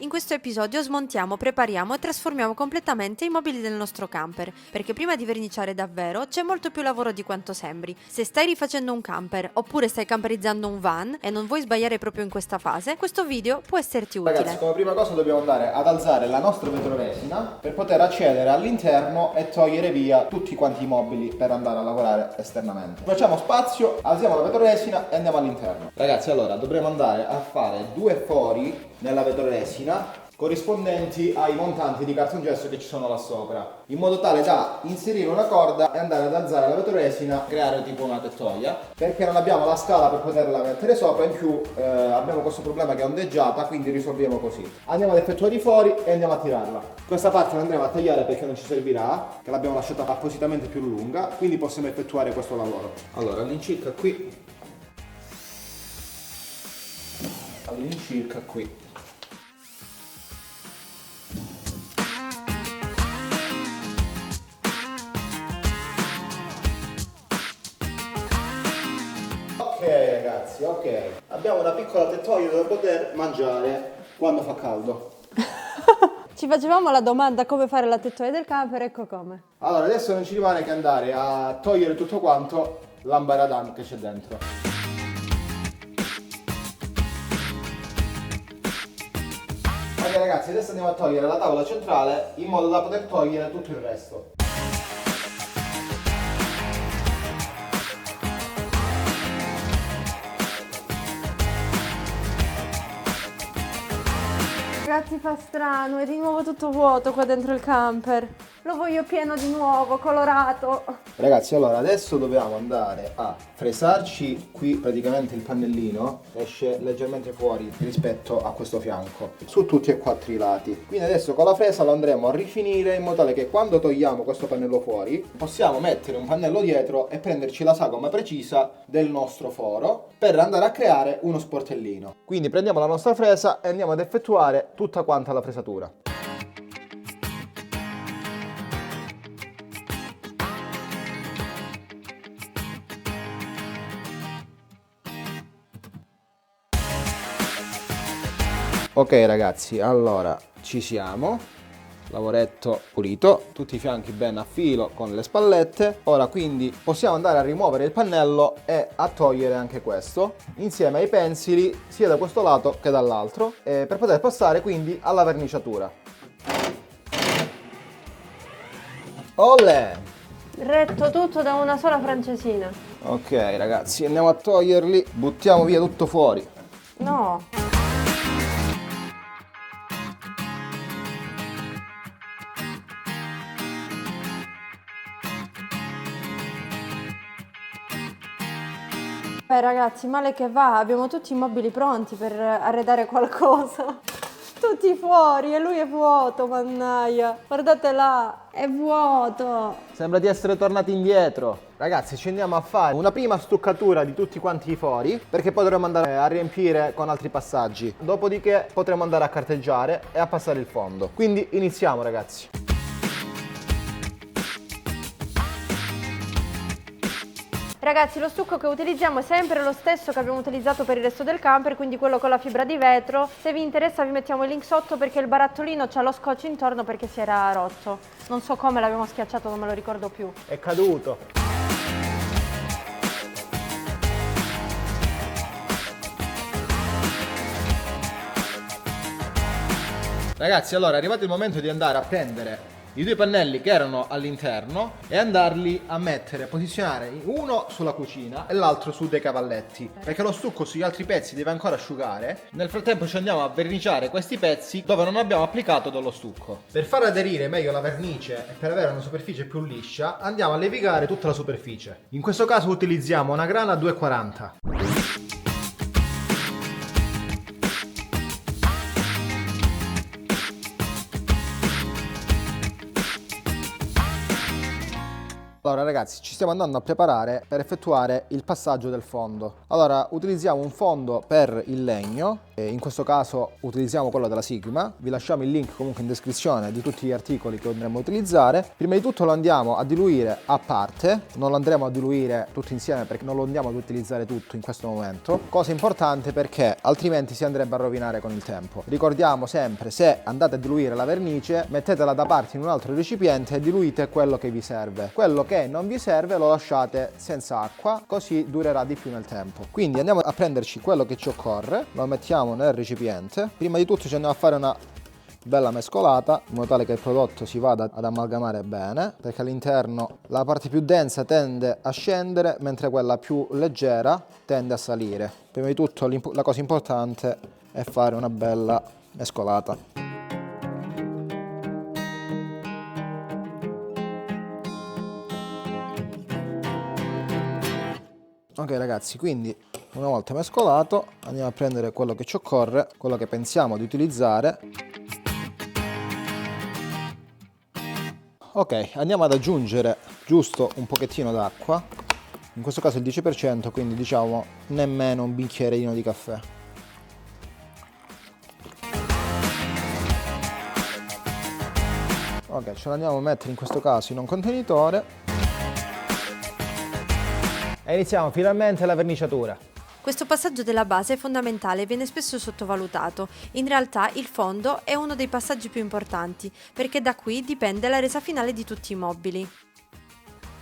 In questo episodio smontiamo, prepariamo e trasformiamo completamente i mobili del nostro camper, perché prima di verniciare davvero c'è molto più lavoro di quanto sembri. Se stai rifacendo un camper oppure stai camperizzando un van e non vuoi sbagliare proprio in questa fase, questo video può esserti utile. Ragazzi, come prima cosa dobbiamo andare ad alzare la nostra vetroresina per poter accedere all'interno e togliere via tutti quanti i mobili per andare a lavorare esternamente. Facciamo spazio, alziamo la vetroresina e andiamo all'interno. Ragazzi, allora dovremo andare a fare 2 fori nella vetroresina corrispondenti ai montanti di cartongesso che ci sono là sopra, in modo tale da inserire una corda e andare ad alzare la vetroresina, creare tipo una tettoia, perché non abbiamo la scala per poterla mettere sopra. In più abbiamo questo problema che è ondeggiata, quindi risolviamo così. Andiamo ad effettuare i fori e andiamo a tirarla. Questa parte la andremo a tagliare perché non ci servirà, che l'abbiamo lasciata appositamente più lunga, quindi possiamo effettuare questo lavoro. Allora, all'incirca qui. Ok ragazzi, ok. Abbiamo una piccola tettoia dove poter mangiare quando fa caldo. Ci facevamo la domanda come fare la tettoia del camper, ecco come. Allora, adesso non ci rimane che andare a togliere tutto quanto l'ambaradan che c'è dentro. Ok ragazzi, adesso andiamo a togliere la tavola centrale in modo da poter togliere tutto il resto. Ragazzi, fa strano, è di nuovo tutto vuoto qua dentro il camper. Lo voglio pieno di nuovo, colorato. Ragazzi, allora adesso dobbiamo andare a fresarci qui praticamente il pannellino esce leggermente fuori rispetto a questo fianco su tutti e 4 i lati. Quindi adesso con la fresa lo andremo a rifinire in modo tale che quando togliamo questo pannello fuori possiamo mettere un pannello dietro e prenderci la sagoma precisa del nostro foro per andare a creare uno sportellino. Quindi prendiamo la nostra fresa e andiamo ad effettuare tutta quanta la fresatura. Ok ragazzi, allora ci siamo, lavoretto pulito, tutti i fianchi ben a filo con le spallette. Ora quindi possiamo andare a rimuovere il pannello e a togliere anche questo insieme ai pensili sia da questo lato che dall'altro per poter passare quindi alla verniciatura. Olè! Retto tutto da una sola francesina. Ok ragazzi, andiamo a toglierli, buttiamo via tutto fuori. No. Beh ragazzi, male che va, abbiamo tutti i mobili pronti per arredare qualcosa. Tutti fuori e lui è vuoto, mannaia. Guardate là, è vuoto. Sembra di essere tornati indietro. Ragazzi, ci andiamo a fare una prima stuccatura di tutti quanti i fori, perché poi dovremo andare a riempire con altri passaggi. Dopodiché potremo andare a carteggiare e a passare il fondo. Quindi iniziamo ragazzi. Ragazzi, lo stucco che utilizziamo è sempre lo stesso che abbiamo utilizzato per il resto del camper, quindi quello con la fibra di vetro. Se vi interessa vi mettiamo il link sotto perché il barattolino c'ha lo scotch intorno perché si era rotto. Non so come l'abbiamo schiacciato, non me lo ricordo più. È caduto. Ragazzi, allora è arrivato il momento di andare a prendere i 2 pannelli che erano all'interno e andarli a mettere, a posizionare uno sulla cucina e l'altro su dei cavalletti, perché lo stucco sugli altri pezzi deve ancora asciugare. Nel frattempo ci andiamo a verniciare questi pezzi dove non abbiamo applicato dello stucco. Per far aderire meglio la vernice e per avere una superficie più liscia andiamo a levigare tutta la superficie. In questo caso utilizziamo una grana 240. Allora ragazzi, ci stiamo andando a preparare per effettuare il passaggio del fondo. Allora utilizziamo un fondo per il legno, in questo caso utilizziamo quello della Sigma. Vi lasciamo il link comunque in descrizione di tutti gli articoli che andremo a utilizzare. Prima di tutto lo andiamo a diluire a parte, non lo andremo a diluire tutto insieme perché non lo andiamo ad utilizzare tutto in questo momento. Cosa importante perché altrimenti si andrebbe a rovinare con il tempo. Ricordiamo sempre, se andate a diluire la vernice, mettetela da parte in un altro recipiente e diluite quello che vi serve. Quello che non vi serve lo lasciate senza acqua, così durerà di più nel tempo. Quindi andiamo a prenderci quello che ci occorre, lo mettiamo nel recipiente. Prima di tutto ci andiamo a fare una bella mescolata in modo tale che il prodotto si vada ad amalgamare bene, perché all'interno la parte più densa tende a scendere mentre quella più leggera tende a salire. Prima di tutto la cosa importante è fare una bella mescolata. Ok ragazzi, quindi una volta mescolato andiamo a prendere quello che ci occorre, quello che pensiamo di utilizzare. Ok, andiamo ad aggiungere giusto un pochettino d'acqua, in questo caso il 10%, quindi diciamo nemmeno un bicchierino di caffè. Ok, ce l'andiamo a mettere in questo caso in un contenitore. E iniziamo finalmente la verniciatura. Questo passaggio della base è fondamentale e viene spesso sottovalutato. In realtà il fondo è uno dei passaggi più importanti, perché da qui dipende la resa finale di tutti i mobili.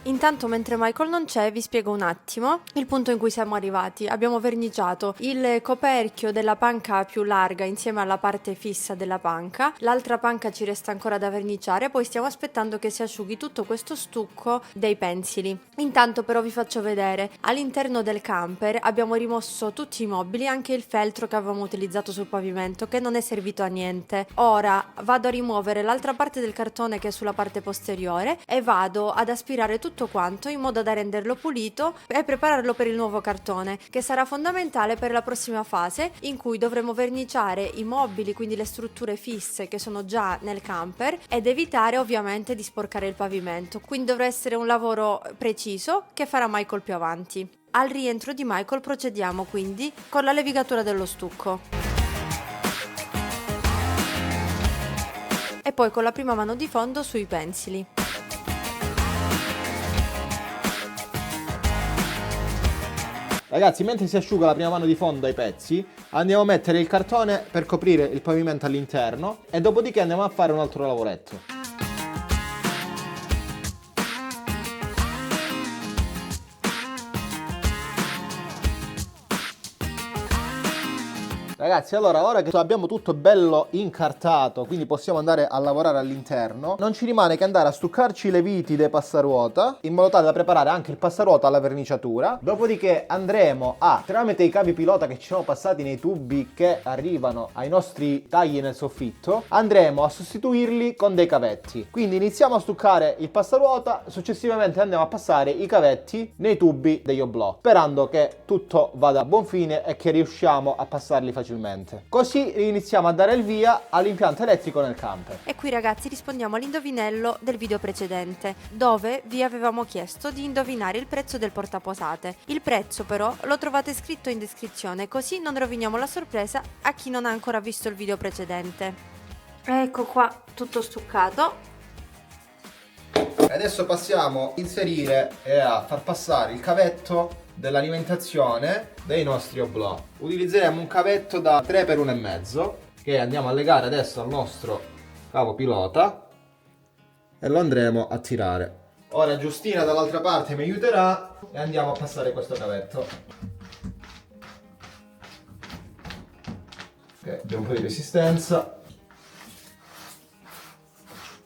Intanto, mentre Michael non c'è, vi spiego un attimo il punto in cui siamo arrivati. Abbiamo verniciato il coperchio della panca più larga insieme alla parte fissa della panca, l'altra panca ci resta ancora da verniciare, poi stiamo aspettando che si asciughi tutto questo stucco dei pensili. Intanto però vi faccio vedere, all'interno del camper abbiamo rimosso tutti i mobili, anche il feltro che avevamo utilizzato sul pavimento, che non è servito a niente. Ora vado a rimuovere l'altra parte del cartone che è sulla parte posteriore e vado ad aspirare tutto quanto in modo da renderlo pulito e prepararlo per il nuovo cartone, che sarà fondamentale per la prossima fase in cui dovremo verniciare i mobili, quindi le strutture fisse che sono già nel camper, ed evitare ovviamente di sporcare il pavimento. Quindi dovrà essere un lavoro preciso che farà Michael più avanti. Al rientro di Michael procediamo quindi con la levigatura dello stucco e poi con la prima mano di fondo sui pensili. Ragazzi, mentre si asciuga la prima mano di fondo ai pezzi, andiamo a mettere il cartone per coprire il pavimento all'interno e dopodiché andiamo a fare un altro lavoretto. Ragazzi, allora ora che abbiamo tutto bello incartato, quindi possiamo andare a lavorare all'interno, non ci rimane che andare a stuccarci le viti dei passaruota in modo tale da preparare anche il passaruota alla verniciatura. Dopodiché andremo a, tramite i cavi pilota che ci sono passati nei tubi che arrivano ai nostri tagli nel soffitto, andremo a sostituirli con dei cavetti. Quindi iniziamo a stuccare il passaruota, successivamente andiamo a passare i cavetti nei tubi degli oblò, sperando che tutto vada a buon fine e che riusciamo a passarli facilmente. Così iniziamo a dare il via all'impianto elettrico nel camper. E qui ragazzi rispondiamo all'indovinello del video precedente, dove vi avevamo chiesto di indovinare il prezzo del portaposate. Il prezzo però lo trovate scritto in descrizione, così non roviniamo la sorpresa a chi non ha ancora visto il video precedente. Ecco qua tutto stuccato. Adesso passiamo a inserire e a far passare il cavetto dell'alimentazione dei nostri oblò. Utilizzeremo un cavetto da 3 x 1,5 che andiamo a legare adesso al nostro cavo pilota e lo andremo a tirare. Ora Giustina dall'altra parte mi aiuterà e andiamo a passare questo cavetto. Ok, abbiamo un po' di resistenza.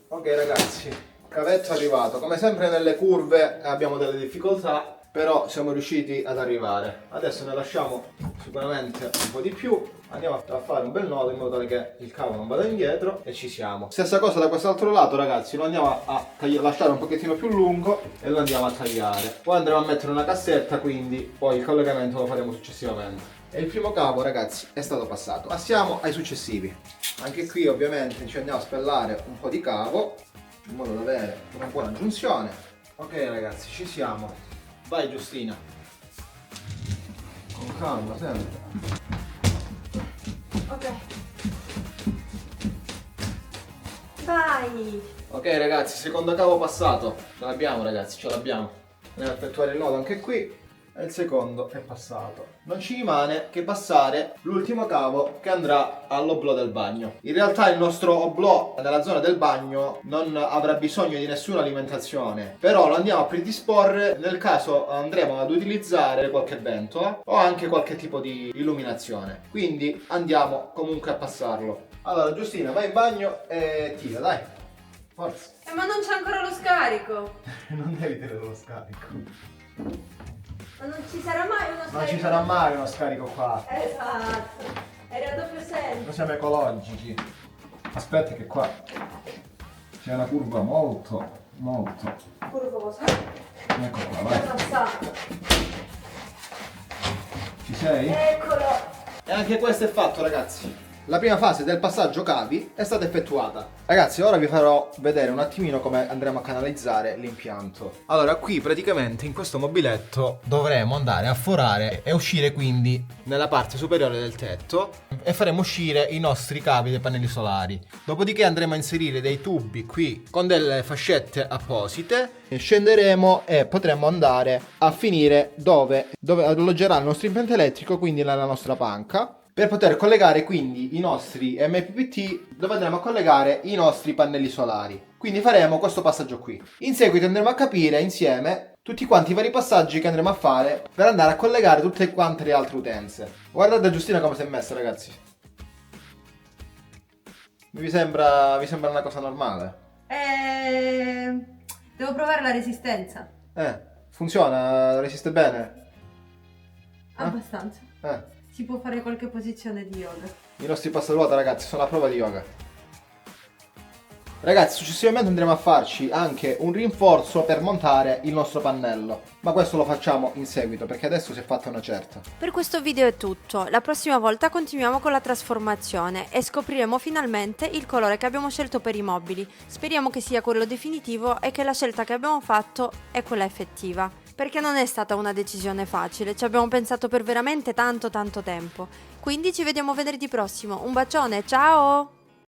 Ok ragazzi, cavetto arrivato. Come sempre nelle curve abbiamo delle difficoltà, però siamo riusciti ad arrivare. Adesso ne lasciamo sicuramente un po' di più, andiamo a fare un bel nodo in modo tale che il cavo non vada indietro e ci siamo. Stessa cosa da quest'altro lato ragazzi, lo andiamo a lasciare un pochettino più lungo e lo andiamo a tagliare. Poi andremo a mettere una cassetta, quindi poi il collegamento lo faremo successivamente. E il primo cavo ragazzi è stato passato. Passiamo ai successivi. Anche qui ovviamente ci andiamo a spellare un po' di cavo in modo da avere una buona giunzione. Ok ragazzi, ci siamo. Vai Giustina. Con calma, sempre. Ok. Vai! Ok ragazzi, secondo cavo passato. Ce l'abbiamo ragazzi, ce l'abbiamo. Andiamo a effettuare il nodo anche qui. E il secondo è passato. Non ci rimane che passare l'ultimo cavo che andrà all'oblò del bagno. In realtà il nostro oblò nella zona del bagno non avrà bisogno di nessuna alimentazione, però lo andiamo a predisporre nel caso andremo ad utilizzare qualche ventola o anche qualche tipo di illuminazione. Quindi andiamo comunque a passarlo. Allora Giustina, vai in bagno e tira, dai. Forza. Ma non c'è ancora lo scarico! Non devi tirare lo scarico. Ma non ci sarà mai uno scarico? Non ci sarà mai uno scarico qua. Esatto! Era doppio senso! Noi siamo ecologici. Aspetta che qua c'è una curva molto. Curvosa. Ecco qua, È vai. passato! Ci sei? Eccolo! E anche questo è fatto ragazzi. La prima fase del passaggio cavi è stata effettuata. Ragazzi, ora vi farò vedere un attimino come andremo a canalizzare l'impianto. Allora, qui praticamente in questo mobiletto dovremo andare a forare e uscire quindi nella parte superiore del tetto e faremo uscire i nostri cavi dei pannelli solari. Dopodiché andremo a inserire dei tubi qui con delle fascette apposite. Scenderemo e potremo andare a finire dove alloggerà il nostro impianto elettrico, quindi nella nostra panca, per poter collegare quindi i nostri MPPT dove andremo a collegare i nostri pannelli solari. Quindi faremo questo passaggio qui. In seguito andremo a capire insieme tutti quanti i vari passaggi che andremo a fare per andare a collegare tutte quante le altre utenze. Guardate Giustina come si è messa ragazzi. Vi sembra una cosa normale? Devo provare la resistenza. Funziona? Resiste bene? Abbastanza. Si può fare qualche posizione di yoga. I nostri passaruota ragazzi sono a prova di yoga. Ragazzi, successivamente andremo a farci anche un rinforzo per montare il nostro pannello, ma questo lo facciamo in seguito perché adesso si è fatta una certa. Per questo video è tutto, la prossima volta continuiamo con la trasformazione e scopriremo finalmente il colore che abbiamo scelto per i mobili. Speriamo che sia quello definitivo e che la scelta che abbiamo fatto è quella effettiva. Perché non è stata una decisione facile, ci abbiamo pensato per veramente tanto tempo. Quindi ci vediamo venerdì prossimo, un bacione, ciao!